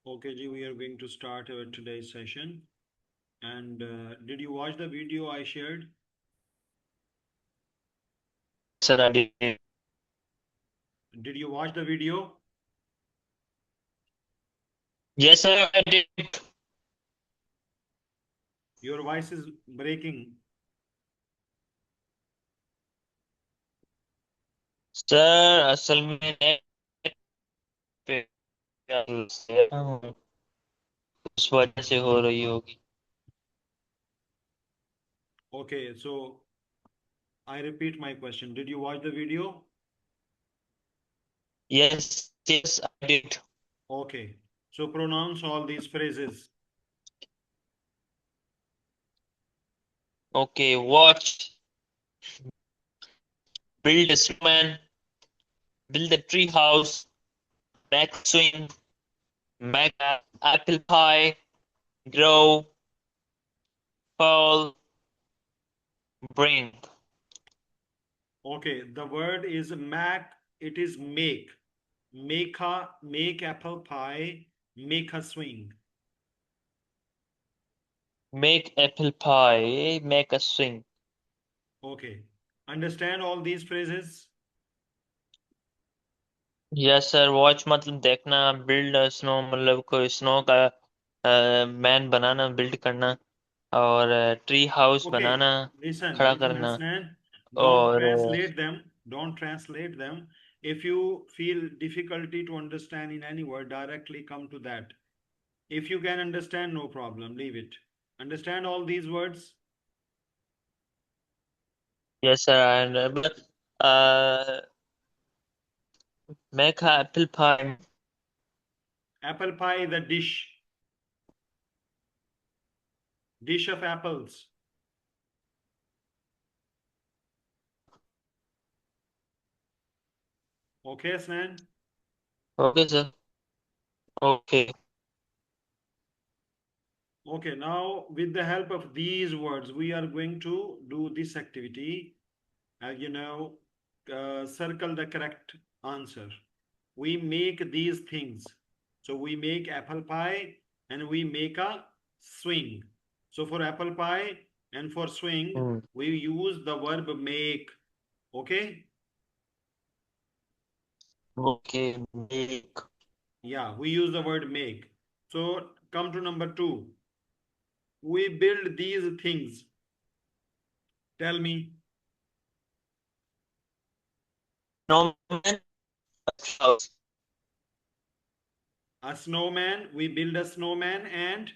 Okay, Ji, we are going to start our today's session. And did you watch the video I shared? Sir, I did. Did you watch the video? Yes, sir, I did. Your voice is breaking. Sir असल में net पे उस वजह से हो रही होगी. Okay, so I repeat my question. Did you watch the video? Yes, yes, I did. Okay, so pronounce all these phrases. Okay, watch, build a snowman, build a tree house, make swing, make a apple pie, grow, fall, bring. Okay, the word is make, it is make. Make apple pie, make a swing. Make apple pie, make a swing. Okay, understand all these phrases? Yes sir, watch मतलब देखना, build snow मतलब कोई snow का man बनाना, build करना, और tree house Okay, बनाना, listen, खड़ा listen, करना, Hasnan. Don't और translate them. Don't translate them. If you feel difficulty to understand in any word, directly come to that. If you can understand, no problem. Leave it. Understand all these words? Yes sir, and make apple pie. Apple pie, the dish of apples. Okay, Hasnan? Okay sir. Okay. Okay, now with the help of these words, we are going to do this activity. Circle the correct answer. We make these things. So we make apple pie and we make a swing. So for apple pie and for swing, we use the verb make. Okay? Okay, make. Yeah, we use the word make. So come to number two. We build these things. Tell me. Snowman, house, A snowman. We build a snowman and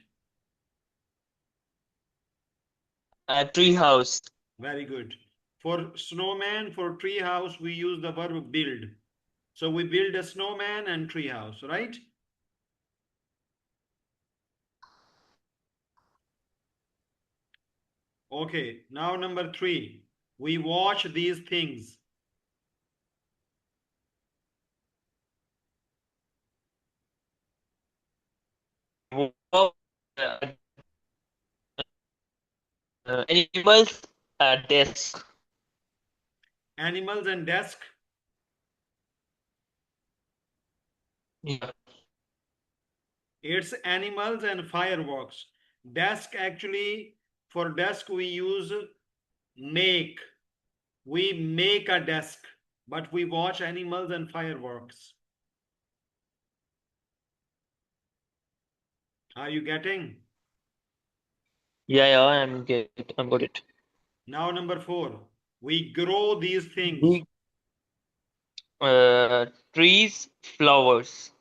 tree house. very good. For snowman, for tree house, we use the verb build. So we build a snowman and tree house, right? Okay, now number three. We watch these things. Animals, desk. Animals and desk. It's animals and fireworks. Desk actually, for desk we use make. We make a desk, but we watch animals and fireworks. Are you getting? Yeah, I'm got it. Now number four. We grow these things. Big trees, flowers.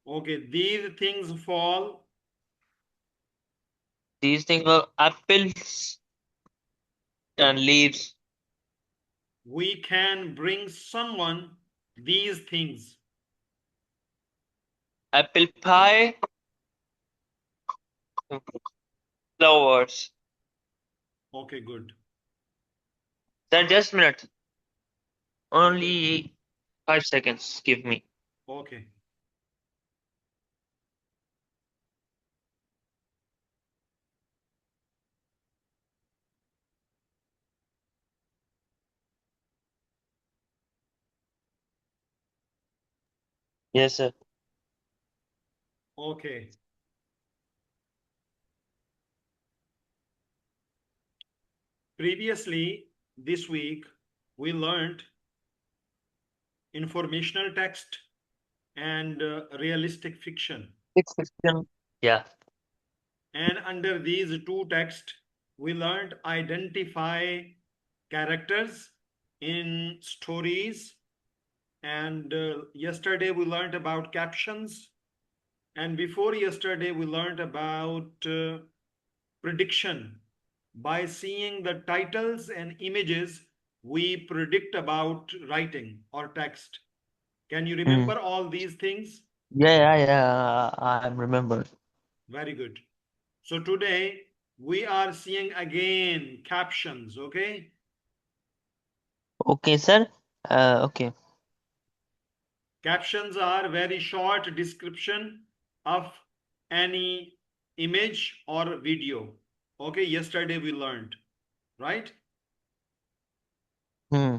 Okay, these things fall. These things were apples and leaves. We can bring someone these things. Apple pie, flowers. Okay, good. Sir, just a minute. Only 5 seconds. Give me. Okay. Yes, sir. Okay. Previously, this week, we learned informational text and realistic fiction. Six fiction. Yeah. And under these two texts, we learned identify characters in stories. And yesterday we learned about captions. And before yesterday, we learned about prediction. By seeing the titles and images, we predict about writing or text. Can you Hmm. remember all these things? Yeah. I remember. Very good. So today we are seeing again captions, okay? Okay, sir. Okay. Captions are very short description of any image or video. Okay, yesterday we learned, right? Hmm.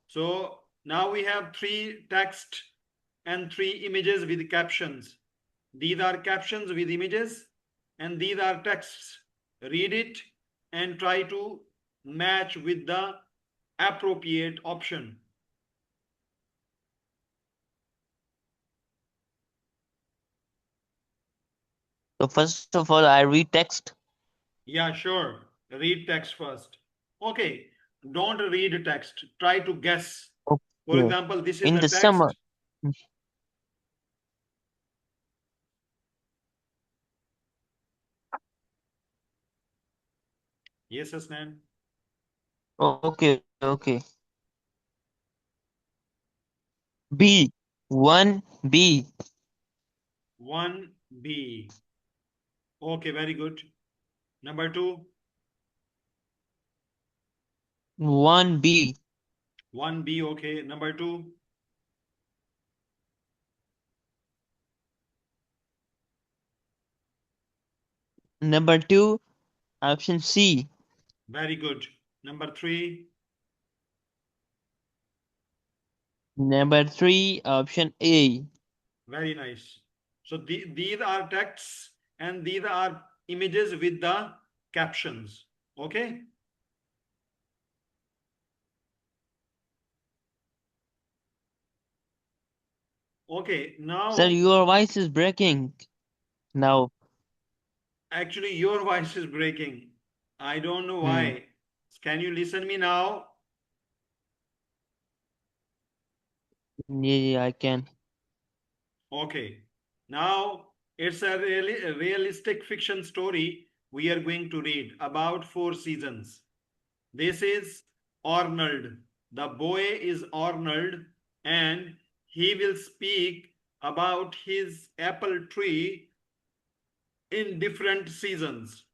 So now we have three text and three images with captions. These are captions with images and these are texts. Read it and try to match with the appropriate option. So first of all, I read text. Yeah, sure. Read text first. Okay, don't read text. Try to guess. For Okay. example, this is In the the summer. text. Yes, Asnan. Okay. Okay. B. 1B. 1B. Okay, very good. Number two, 1B. 1B. Okay, number two, Number 2, option C. very good. Number three, Number 3, option A. very nice. So these are texts and these are images with the captions. Okay. Okay, Sir, now your voice is breaking now. actually your voice is breaking. I don't know Hmm. why. Can you listen me now? Yeah, I can. Okay. Now it's a realistic fiction story we are going to read about four seasons. This is Arnold. The boy is Arnold and he will speak about his apple tree in different seasons.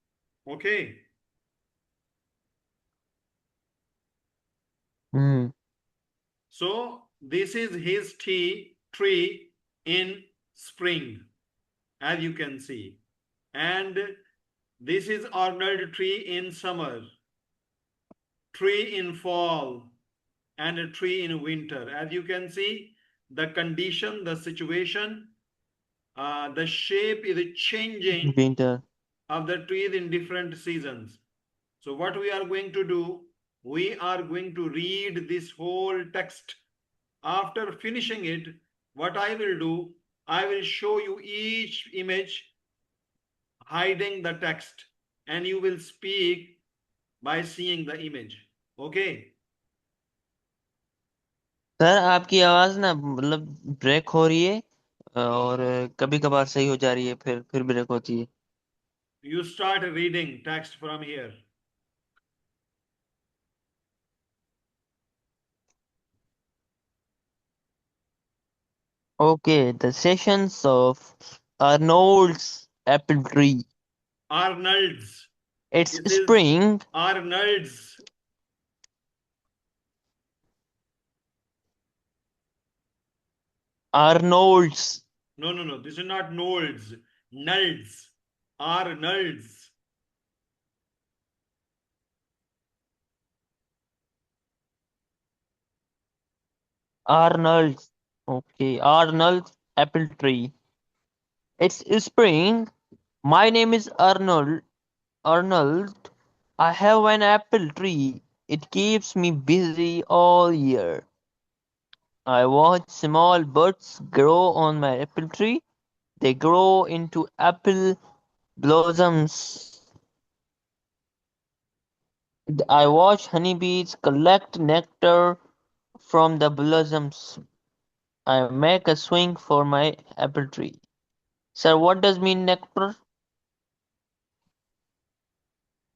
Okay. Hmm. So this is his tree in spring, as you can see. And this is Arnold tree in summer, tree in fall, and a tree in winter. As you can see, the condition, the situation, the shape is changing Winter. of the trees in different seasons. So what we are going to do, we are going to read this whole text. After finishing it, what I will do, I will show you each image hiding the text and you will speak by seeing the image. Okay. Sir आपकी आवाज ना मतलब break हो रही है और कभी कभार सही हो जा रही है फिर ब्रेक होती है. You start reading text from here. Okay, the sessions of Arnold's apple tree. Arnold's. It's This is spring. Arnold's. Arnold's. No, no, no. This is not Nold's. Nulds. Arnold's. Arnold's. Okay, Arnold's apple tree. It's spring. My name is Arnold. Arnold. I have an apple tree. It keeps me busy all year. I watch small buds grow on my apple tree. They grow into apple blossoms. I watch honeybees collect nectar from the blossoms. I make a swing for my apple tree. Sir, what does mean nectar?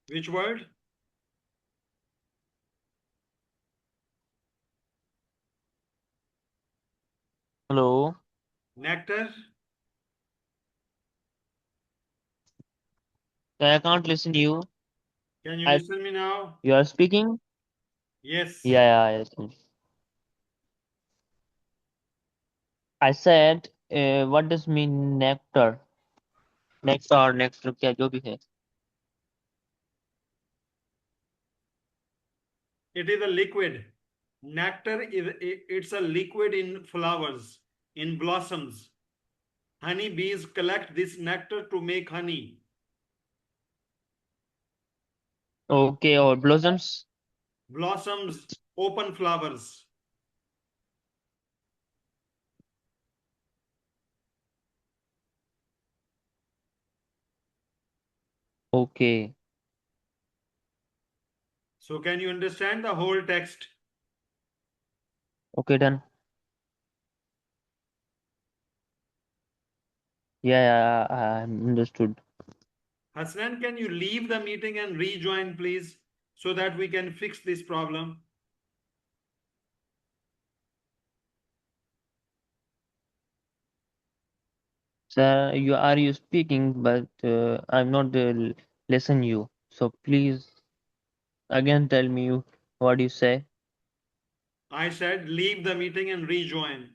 Which word? Hello? Nectar? I can't listen to you. Can you I listen me now? You are speaking? Yes. Yes. I said, what does mean nectar? Nectar क्या जो भी है. It is a liquid. Nectar it's a liquid in flowers, in blossoms. Honey bees collect this nectar to make honey. Okay, और blossoms? Blossoms, open flowers. Okay. So can you understand the whole text? Okay, done. Yeah, I understood. Hasnan, can you leave the meeting and rejoin, please, so that we can fix this problem? Sir, you speaking, but I'm not listen you. So please again tell me what you say. I said leave the meeting and rejoin.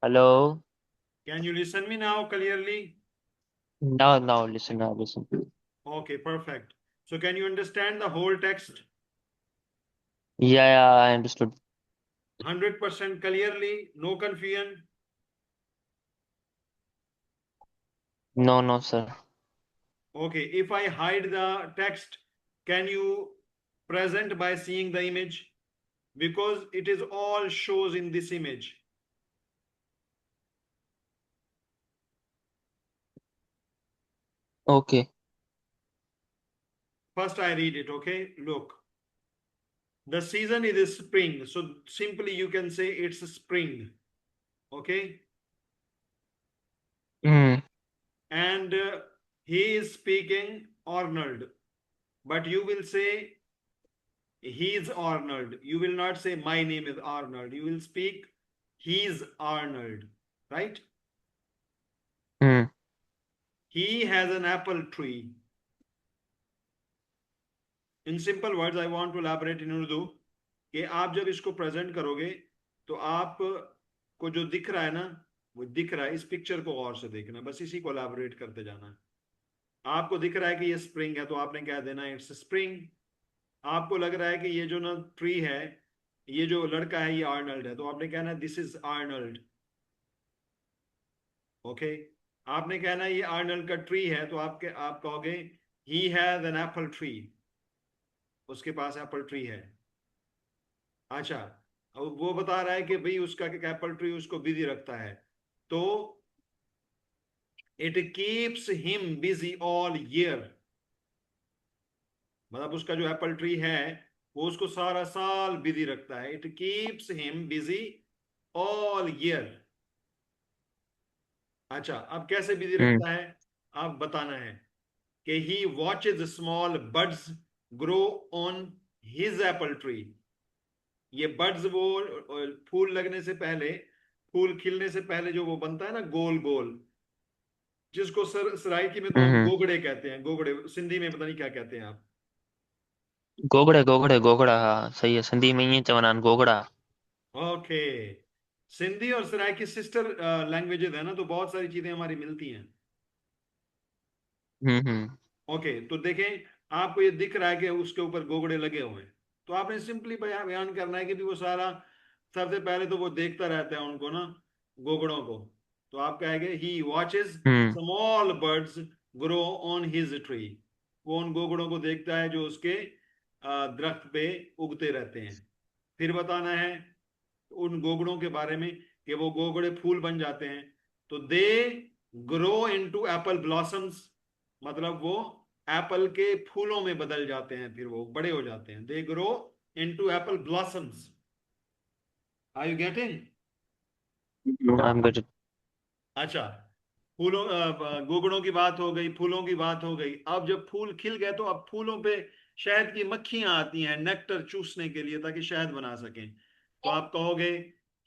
Hello? Can you listen me now clearly? Now listen, now listen. Okay, perfect. So can you understand the whole text Yeah, I understood. 100% clearly? No confusion? No, sir. Okay, if I hide the text, can you present by seeing the image? Because it is all shows in this image. Okay. First I read it, okay? Look, the season is spring. So simply you can say it's spring, okay? Mm. And he is speaking Arnold, but you will say he's Arnold. You will not say my name is Arnold. You will speak he's Arnold, right? Mm. He has an apple tree. In simple words, I want to elaborate in Urdu कि आप जब इसको present करोगे तो आप को जो दिख रहा है ना वो दिख रहा है इस पिक्चर को गौर से देखना बस इसी को elaborate करते जाना है आपको दिख रहा है कि ये स्प्रिंग है तो आपने कह देना इट्स स्प्रिंग आपको लग रहा है कि ये जो ना ट्री है ये जो लड़का है ये आर्नल्ड है तो आपने कहना दिस इज आर्नल्ड ओके आपने कहना ये आर्नल्ड का ट्री है तो आप कहोगे he has an apple tree उसके पास एप्पल ट्री है अच्छा अब वो बता रहा है कि भाई उसका एप्पल ट्री उसको बिजी रखता है तो it keeps him busy all year मतलब उसका जो एप्पल ट्री है वो उसको सारा साल बिजी रखता है it keeps him busy all year अच्छा अब कैसे बिजी Mm. रखता है आप बताना है कि he watches small birds grow on his apple tree ये बड्स वो फूल लगने से पहले, फूल खिलने से पहले जो वो बनता है ना गोल गोल, जिसको सराइकी में तो हम हम्म। गोगड़े कहते हैं, गोगड़े सिंधी में पता नहीं क्या कहते हैं आप। गोगड़े गोगड़े गोगड़ा, हाँ सही है, सिंधी में ही चवनान गोगड़ा। ओके। सिंधी और सराइकी सिस्टर लैंग्वेजेस है ना, तो बहुत सारी चीजें हमारी मिलती हैं। हम्म। ओके, तो देखें, आपको ये दिख रहा है कि उसके ऊपर गोगड़े लगे हुए हैं, तो आपने सिंपली बयान बयान करना है कि भी वो सारा, सबसे पहले तो वो देखता रहता है उनको ना, गोगड़ों को। तो आप कहेंगे he watches hmm. Small birds grow on his tree. वो उन गोगड़ों को देखता है जो उसके दरख्त पे उगते रहते हैं। फिर बताना है उन गोगड़ों के बारे में कि वो गोगड़े फूल बन जाते हैं, तो दे ग्रो इनटू एप्पल ब्लॉसम्स, मतलब वो एप्पल के फूलों में बदल जाते हैं, फिर वो बड़े हो जाते हैं। They grow into apple blossoms. Are you getting? I am good. अच्छा, फूलों गोगड़ों की बात हो गई, फूलों की बात हो गई। अब जब फूल खिल गए तो अब फूलों पे शहद की मक्खियां आती हैं नेक्टर चूसने के लिए, ताकि शहद बना सकें। तो आप कहोगे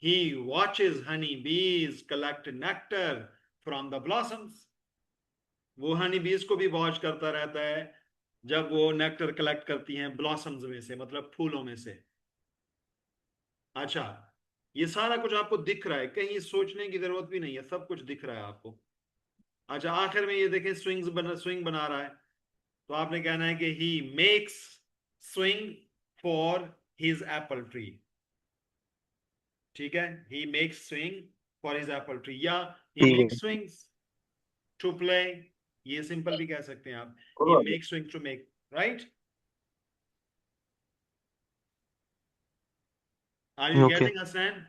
ही वॉचेस हनी बीज collect nectar from the blossoms. वो हनी बीज को भी वॉच करता रहता है जब वो नेक्टर कलेक्ट करती हैं ब्लॉसम्स में से, मतलब फूलों में से। अच्छा, ये सारा कुछ आपको दिख रहा है, कहीं सोचने की जरूरत भी नहीं है, सब कुछ दिख रहा है आपको। अच्छा, आखिर में ये देखें स्विंग बना रहा है, तो आपने कहना है कि he makes swing for his apple tree. ठीक है, he makes swing for his apple tree, या ही ठीक मेक्स है। Swings to play. ये सिंपल भी कह सकते हैं आप, he okay. Makes swing to make, right? Are you getting Hasnain?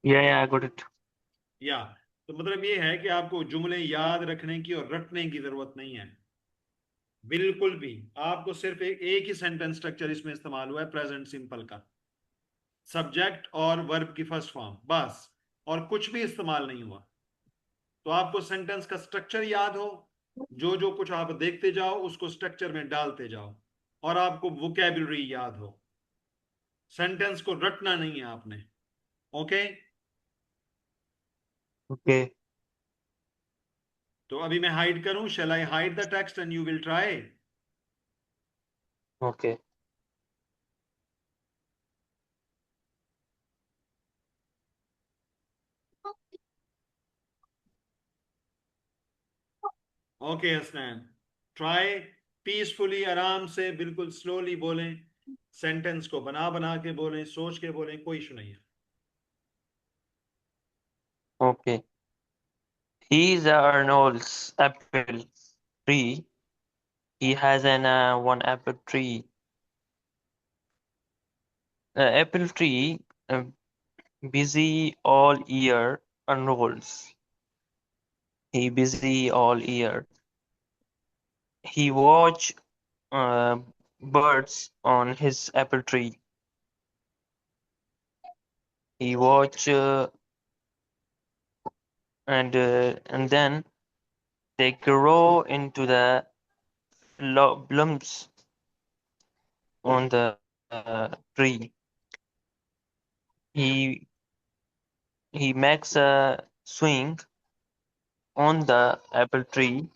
या आई गॉट इट। या, तो मतलब ये है कि आपको जुमले याद रखने की और रटने की जरूरत नहीं है, बिल्कुल भी। आपको सिर्फ एक ही सेंटेंस स्ट्रक्चर इसमें इस्तेमाल हुआ है, प्रेजेंट सिंपल का, सब्जेक्ट और वर्ब की फर्स्ट फॉर्म, बस। और कुछ भी इस्तेमाल नहीं हुआ। तो आपको सेंटेंस का स्ट्रक्चर याद हो, जो जो कुछ आप देखते जाओ उसको स्ट्रक्चर में डालते जाओ, और आपको वोकेबुलरी याद हो। सेंटेंस को रटना नहीं है आपने। Okay, okay. तो अभी मैं हाइड करूं, shall I hide the text and you will try? Okay. Okay Hasnain, try peacefully, आराम से, बिल्कुल स्लोली बोलें, सेंटेंस को बना बना के बोलें, सोच के बोलें, कोई इशू नहीं है। Okay. He is Arnold's apple tree. He has an one apple tree. Apple tree busy all year. Arnold's. He busy all year. He watch uh, birds on his apple tree. He watch and then they grow into the blooms on the tree. He he makes a swing on the apple tree.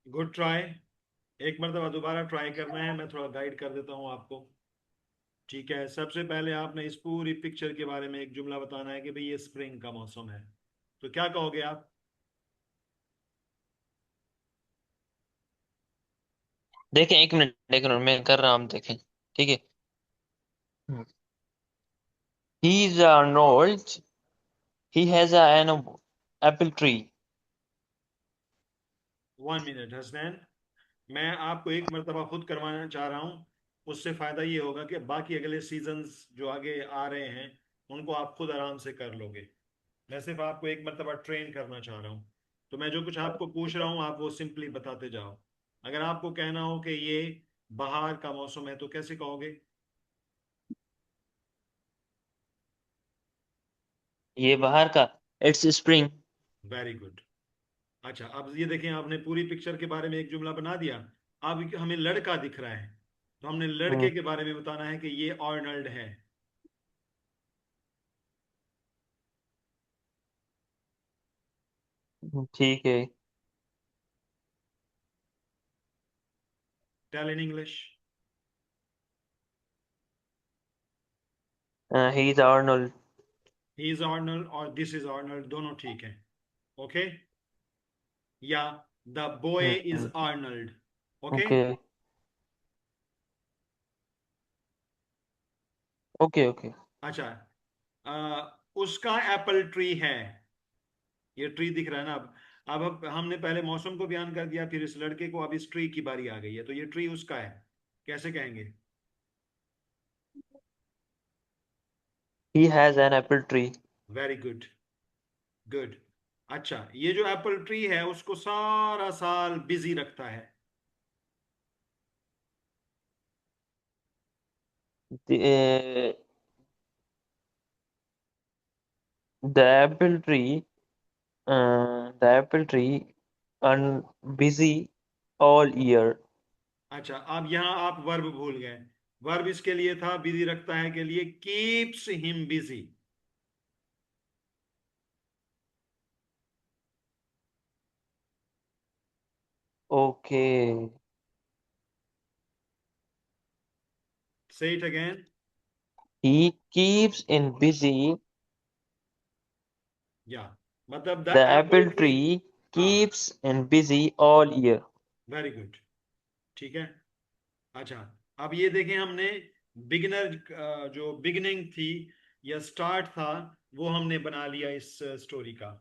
Good try. एक मरतबा दोबारा try करना है, मैं थोड़ा guide कर देता हूँ आपको। ठीक है, सबसे पहले आपने इस पूरी पिक्चर के बारे में एक जुमला बताना है कि भाई ये स्प्रिंग का मौसम है। तो क्या कहोगे आप? देखें, एक मिनट मैं कर रहा हूँ, देखें। ठीक है। He is Arnold. He has an apple tree. 1 minute Hasnain, मैं आपको एक मरतबा खुद करवाना चाह रहा हूँ। उससे फायदा ये होगा कि बाकी अगले सीजन्स जो आगे आ रहे हैं उनको आप खुद आराम से कर लोगे। मैं सिर्फ आपको एक मरतबा ट्रेन करना चाह रहा हूँ। तो मैं जो कुछ आपको पूछ रहा हूँ आप वो सिंपली बताते जाओ। अगर आपको कहना हो कि ये बाहर का मौसम है तो कैसे कहोगे? ये बाहर का, इट्स स्प्रिंग। Very good. अच्छा, अब ये देखें, आपने पूरी पिक्चर के बारे में एक जुमला बना दिया। अब हमें लड़का दिख रहा है, तो हमने लड़के हम्म, के बारे में बताना है कि ये आर्नल्ड है। ठीक है। Tell in English. He is Arnold. He is Arnold और दिस इज आर्नल्ड, दोनों ठीक है। ओके। या the boy is Arnold. Okay. Okay okay okay. अच्छा, उसका एप्पल ट्री है। ये ट्री दिख रहा है ना। अब हमने पहले मौसम को बयान कर दिया, फिर इस लड़के को, अब इस ट्री की बारी आ गई है, तो ये ट्री उसका है। कैसे कहेंगे? He has an apple tree. Very good. Good. अच्छा, ये जो एप्पल ट्री है उसको सारा साल बिजी रखता है। The apple tree, the apple tree अन बिजी ऑल ईयर। अच्छा, अब यहां आप वर्ब भूल गए। वर्ब इसके लिए था, बिजी रखता है के लिए, keeps him busy. Okay. Say it again. He keeps in busy. या मतलब the the apple apple tree. Tree हाँ, keeps in busy all year. Very good. ठीक है। अच्छा, अब ये देखें, हमने बिगिनर, जो बिगिनिंग थी या स्टार्ट था, वो हमने बना लिया इस स्टोरी का।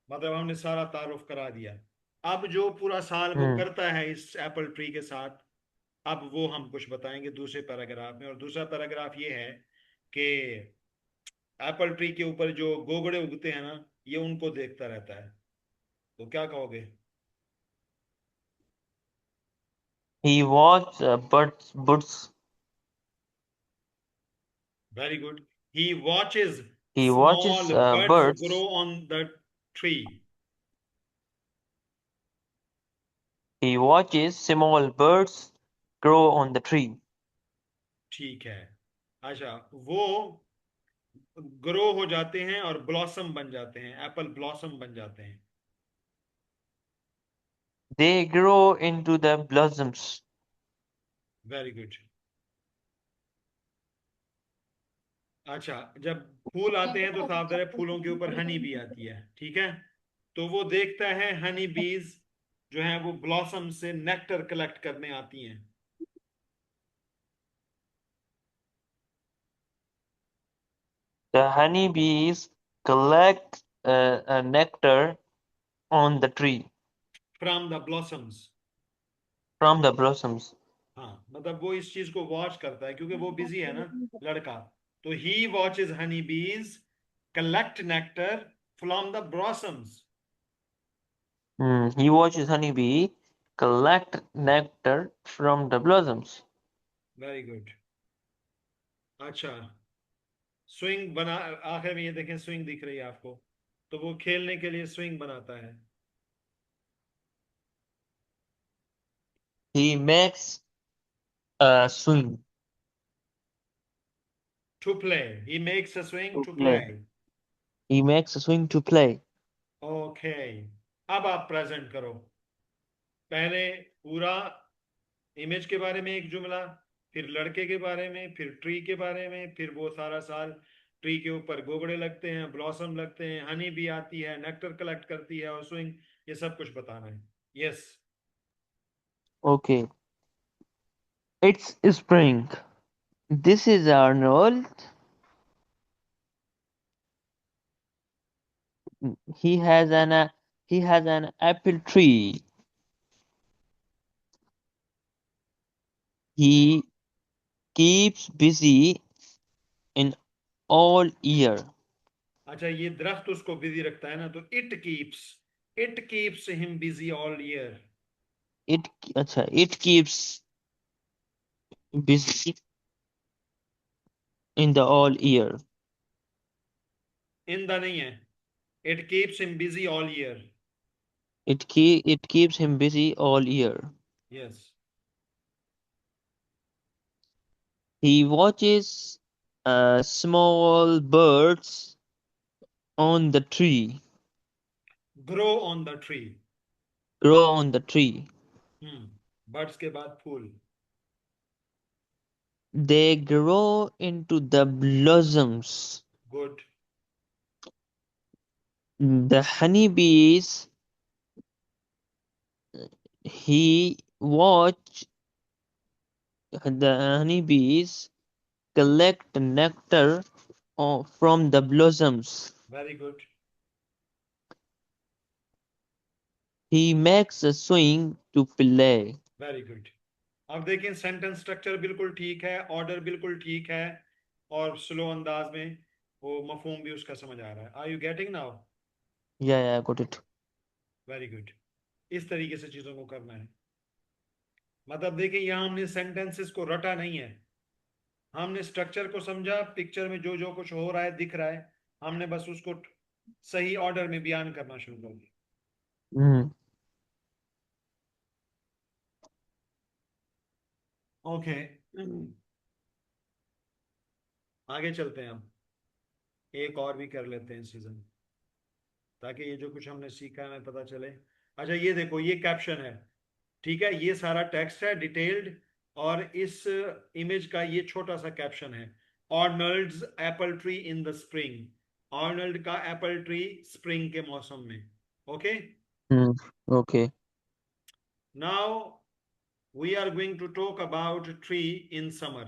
मतलब हमने सारा तारुफ करा दिया। अब जो पूरा साल वो हम्म। करता है इस एप्पल ट्री के साथ, अब वो हम कुछ बताएंगे दूसरे पैराग्राफ में। और दूसरा पैराग्राफ ये है कि एप्पल ट्री के ऊपर जो गोगड़े उगते हैं ना, ये उनको देखता रहता है। तो क्या कहोगे? He watched birds. Very good. He watches He watches small birds grow birds. On the tree. He watches small birds grow on the tree. ठीक है। अच्छा, वो ग्रो हो जाते हैं और ब्लॉसम बन जाते हैं, एप्पल ब्लॉसम बन जाते हैं। They grow into the blossoms. Very good. अच्छा, जब फूल आते हैं तो साफ है, फूलों के ऊपर हनी भी आती है, ठीक है। तो वो देखता है हनी बीज जो है वो ब्लॉसम से नेक्टर कलेक्ट करने आती हैं। The honeybees collect nectar on the tree from the blossoms. from the blossoms. हाँ, मतलब वो इस चीज को वॉच करता है क्योंकि वो बिजी है ना, लड़का। तो ही वॉचेज हनी बीज collect nectar from the blossoms. He watches honeybee collect nectar from the blossoms. Very good. अच्छा, स्विंग बना, आखिर में ये देखें, स्विंग दिख रही है आपको, तो वो खेलने के लिए स्विंग बनाता है। He makes a swing to play, he makes a swing to to play. play. He makes a swing to play. Okay. अब आप प्रेजेंट करो। पहले पूरा इमेज के बारे में एक जुमला, फिर लड़के के बारे में, फिर ट्री के बारे में, फिर वो सारा साल ट्री के ऊपर गोगड़े लगते हैं, ब्लॉसम लगते हैं, हनी भी आती है, नेक्टर कलेक्ट करती है, और स्विंग। ये सब कुछ बताना है। Yes. Okay. It's spring. This is Arnold. He has an apple tree. He keeps busy in all year. अच्छा, ये दरख्त उसको बिजी रखता है ना, तो it keeps him busy all year. It keeps busy in the all year. In the नहीं है, it keeps him busy all year. It keeps him busy all year. Yes. He watches small birds on the tree Grow on the tree. grow on the tree. Birds के बाद फूल. They grow into the blossoms. Good. The honeybees he watch the honeybees collect nectar from the blossoms. Very good. He makes a swing to play. Very good. अब देखें sentence structure बिल्कुल ठीक है, order बिल्कुल ठीक है, और स्लो अंदाज में वो मफहूम भी उसका समझ आ रहा है. Are you getting now? Yeah, yeah, I got it. Very good. इस तरीके से चीजों को करना है. मतलब देखिए यहाँ हमने सेंटेंसेस को रटा नहीं है, हमने स्ट्रक्चर को समझा, पिक्चर में जो जो कुछ हो रहा है दिख रहा है, हमने बस उसको सही ऑर्डर में बयान करना शुरू कर दिया. Hmm. ओके. आगे चलते हैं. हम एक और भी कर लेते हैं सीजन, ताकि ये जो कुछ हमने सीखा है हमें पता चले. अच्छा ये देखो, ये कैप्शन है, ठीक है, ये सारा टेक्स्ट है डिटेल्ड, और इस इमेज का ये छोटा सा कैप्शन है. Arnold's apple tree in the spring. Arnold का एप्पल ट्री स्प्रिंग के मौसम में. Okay. Hmm. Okay. Now we are going to talk about tree in summer.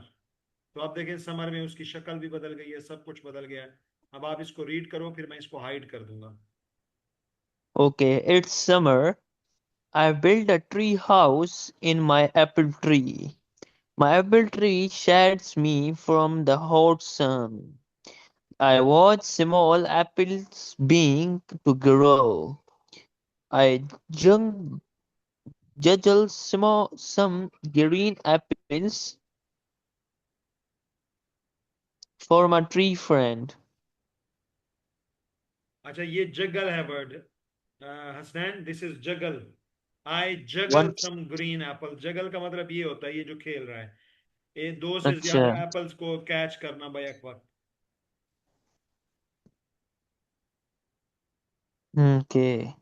तो आप देखें समर में उसकी शक्ल भी बदल गई है, सब कुछ बदल गया है. अब आप इसको रीड करो, फिर मैं इसको हाइड कर दूंगा. Okay, it's summer. I built a tree house in my apple tree. My apple tree shades me from the hot sun. I watch small apples being to grow. I jung- juggle some green apples for my tree friend. अच्छा ये juggle है word. Hasnain, this is juggle. I juggle One, some green apple. Juggle का मतलब ये होता है, ये जो खेल रहा है, ये दो से अच्छा, ज्यादा एप्पल्स को कैच करना बैक वक्त. okay.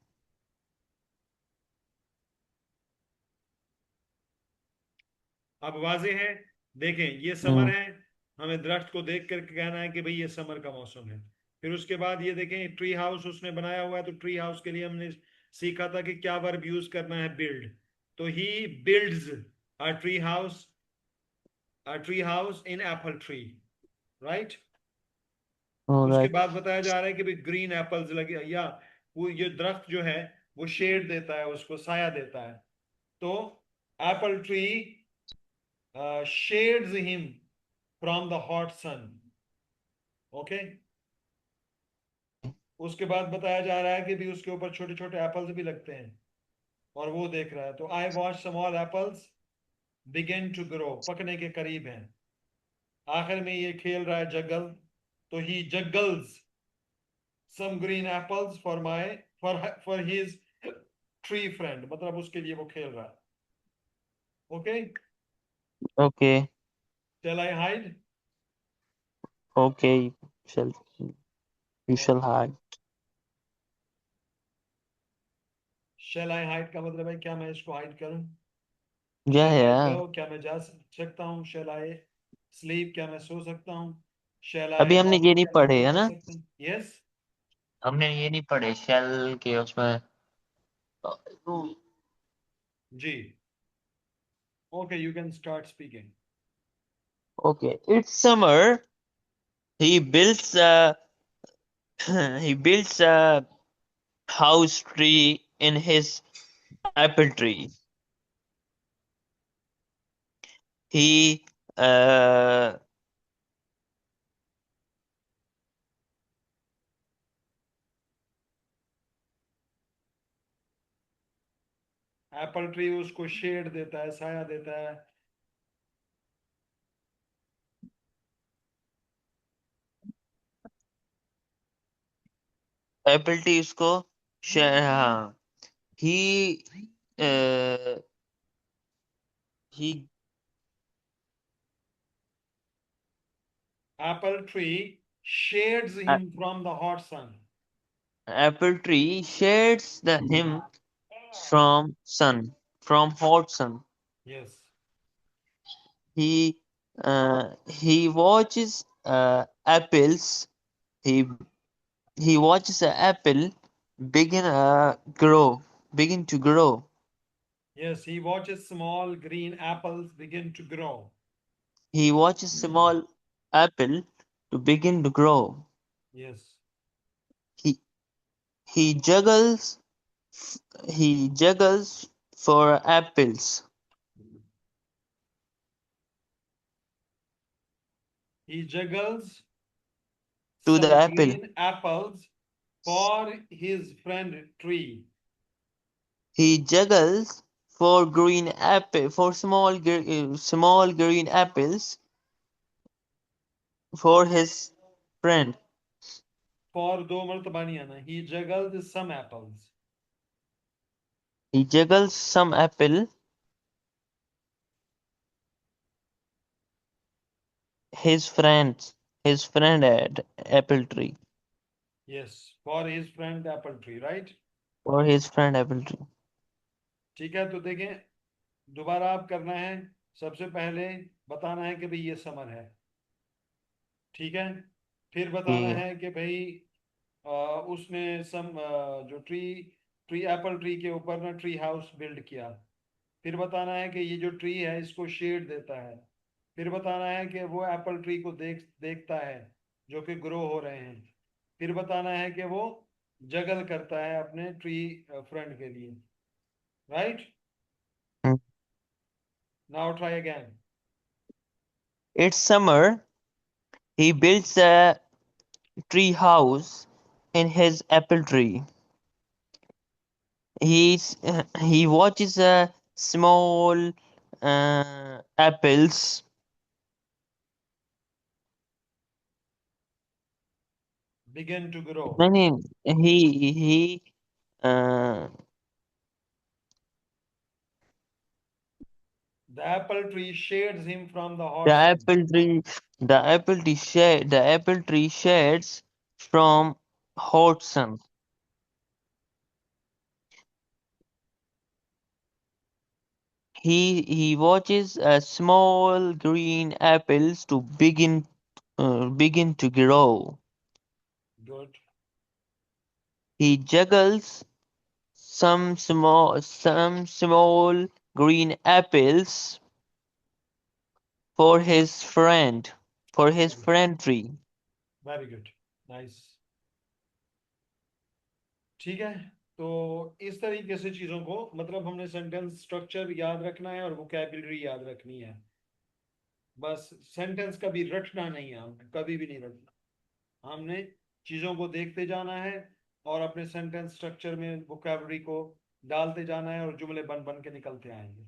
अब वाजे है. देखें ये समर Mm, है, हमें दरख्त को देख कर कहना है कि भाई ये समर का मौसम है. फिर उसके बाद ये देखें ट्री हाउस उसने बनाया हुआ है, तो ट्री हाउस के लिए हमने सीखा था कि क्या वर्ब यूज करना है, बिल्ड. तो he builds a tree house in Apple tree. Right. all उसके right. बाद बताया जा रहा है कि भाई ग्रीन एप्पल्स लगे, या वो ये दरख्त जो है वो शेड देता है, उसको साया देता है. तो apple tree shades him from the hot sun. Okay. उसके बाद बताया जा रहा है कि भी उसके ऊपर छोटे छोटे एप्पल्स भी लगते हैं, और वो देख रहा है. तो I watch small apples begin to grow, पकने के करीब हैं. आखिर में ये खेल रहा है जगल. तो ही जगल्स some green apples for my for his tree friend, मतलब उसके लिए वो खेल रहा है. Okay. Okay, shall I hide? okay. Shall you shall okay. hide? shall I hide का मतलब है क्या मैं इसको हाइड करूं. Yeah, shall I go, yeah. क्या मैं जा सकता हूं. shall I sleep, क्या मैं सो सकता हूं. shall I अभी हमने walk, ये नहीं क्या मैं पढ़े वॉक है कर ना? सकता हूं. yes. हमने ये नहीं पढ़े शेल के उसमें. जी. okay, you can start speaking. Okay, it's summer. He builds a he builds a house tree in his apple tree. He uh Apple tree उसको शेड देता है, साया देता है. apple tree उसको हाँ he uh, he Apple tree shades a- him from the hot sun. apple tree shades the him from hot sun. Yes. He watches apples. He he watches an apple begin grow begin to grow. Yes, he watches small green apples begin to grow. He watches small apple to begin to grow. Yes. He he juggles he juggles for apples He juggles to the some apple. green apples for his friend tree. He juggles for small green apples for his friend. For दो मर्तबा नहीं आना. He juggles some apples. He juggles some apple his friends his friend at apple tree Yes, for his friend apple tree, right? for his friend apple tree. ठीक है, तो देखें, दोबारा आप करना है. सबसे पहले बताना है कि भाई ये समर है. ठीक है. फिर बताना ठीक है है कि भाई उसने जो ट्री ट्री एप्पल ट्री के ऊपर ना ट्री हाउस बिल्ड किया. फिर बताना है कि ये जो ट्री है इसको शेड देता है. फिर बताना है कि वो एप्पल ट्री को देखता है जो कि ग्रो हो रहे हैं. फिर बताना है कि वो जगल करता है अपने ट्री फ्रेंड के लिए. Right. Mm. Now try again. It's summer. He builds a tree house in his apple tree. He watches small apples. Begin to grow. I mean, he uh, the apple tree shades him from the the hot sun. apple tree the apple tree shades from hot sun. He watches small green apples to begin to grow. Good. He juggles some small green apples for his friend for his friend tree. Very good. Nice. ठीक है. तो इस तरीके से चीजों को, मतलब हमने सेंटेंस स्ट्रक्चर याद रखना है और वोकैबुलरी याद रखनी है. बस सेंटेंस कभी रटना नहीं है, हमने कभी भी नहीं रटना. हमने चीजों को देखते जाना है और अपने सेंटेंस स्ट्रक्चर में वोकैबुलरी को डालते जाना है और जुमले बन बन के निकलते आएंगे.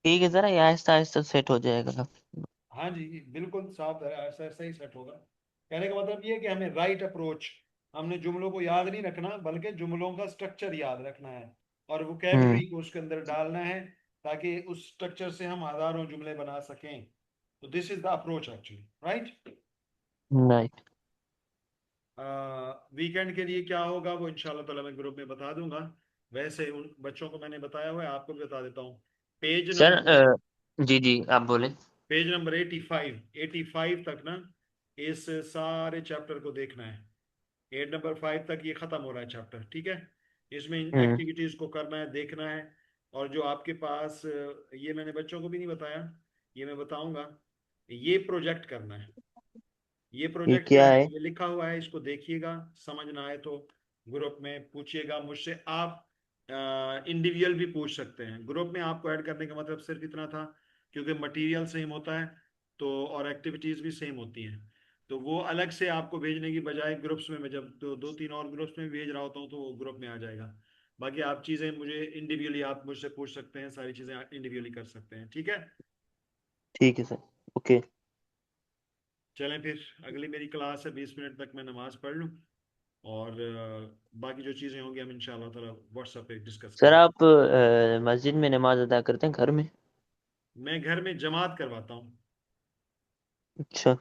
ठीक है जरा ये आहिस्ता आहिस्ता सेट हो जाएगा. हाँ जी, बिल्कुल साफ है, ऐसा ऐसा ही सेट होगा. कहने का मतलब ये है कि हमें राइट अप्रोच, हमने जुमलों को याद नहीं रखना बल्कि जुमलों का स्ट्रक्चर याद रखना है और हम्म. वोकैबुलरी को उसके अंदर डालना है ताकि उस स्ट्रक्चर से हम हजारों जुमले बना सकें. तो this is the approach actually. Right. Right. Weekend के लिए क्या होगा वो इंशाल्लाह ताला मैं ग्रुप में बता दूंगा. वैसे उन बच्चों को मैंने बताया हुआ है, आपको भी बता देता हूँ. पेज सर नंबर जी जी आप बोले. पेज नंबर 85 तक ना इस सारे चैप्टर को देखना है. 8 नंबर 5 तक ये खत्म हो रहा है चैप्टर. ठीक है. इसमें इन हम्म. एक्टिविटीज को करना है, देखना है. और जो आपके पास ये मैंने बच्चों को भी नहीं बताया, ये मैं बताऊंगा. ये प्रोजेक्ट करना है. ये ये प्रोजेक्ट क्या क्या है, है. ये लिखा हुआ है, इसको देखिएगा. समझ ना आए तो ग्रुप में पूछिएगा मुझसे. आप इंडिविजुअल भी पूछ सकते हैं. ग्रुप में आपको ऐड करने का मतलब सिर्फ इतना था क्योंकि मटेरियल सेम होता है तो, और एक्टिविटीज भी सेम होती हैं. तो वो अलग से आपको भेजने की बजाय ग्रुप्स में, मैं जब दो तीन और ग्रुप्स में भेज रहा होता हूँ तो वो ग्रुप में आ जाएगा. बाकी आप चीज़ें मुझे इंडिविजुअली आप मुझसे पूछ सकते हैं, सारी चीज़ें इंडिविजुअली कर सकते हैं. ठीक है. ठीक है सर. ओके. चलें फिर, अगली मेरी क्लास है 20 मिनट तक, मैं नमाज पढ़ लूँ और बाकी जो चीज़ें होंगी हम इंशाल्लाह ताला व्हाट्सएप पे डिस्कस सर करेंगे। आप मस्जिद में नमाज अदा करते हैं घर में? मैं घर में जमात करवाता हूँ। अच्छा।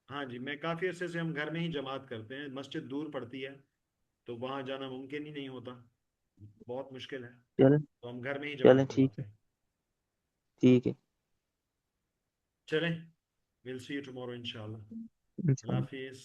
हाँ जी, मैं काफ़ी अरसे से हम घर में ही जमात करते हैं, मस्जिद दूर पड़ती है तो वहाँ जाना मुमकिन ही नहीं होता, बहुत मुश्किल है, चलें। तो हम घर में ही चलें जमात ठीक करवाते है। हैं। ठीक है। चलें, विल सी यू टुमारो इंशाल्लाह। अल्लाह इंशाल्लाह। हाफिज़।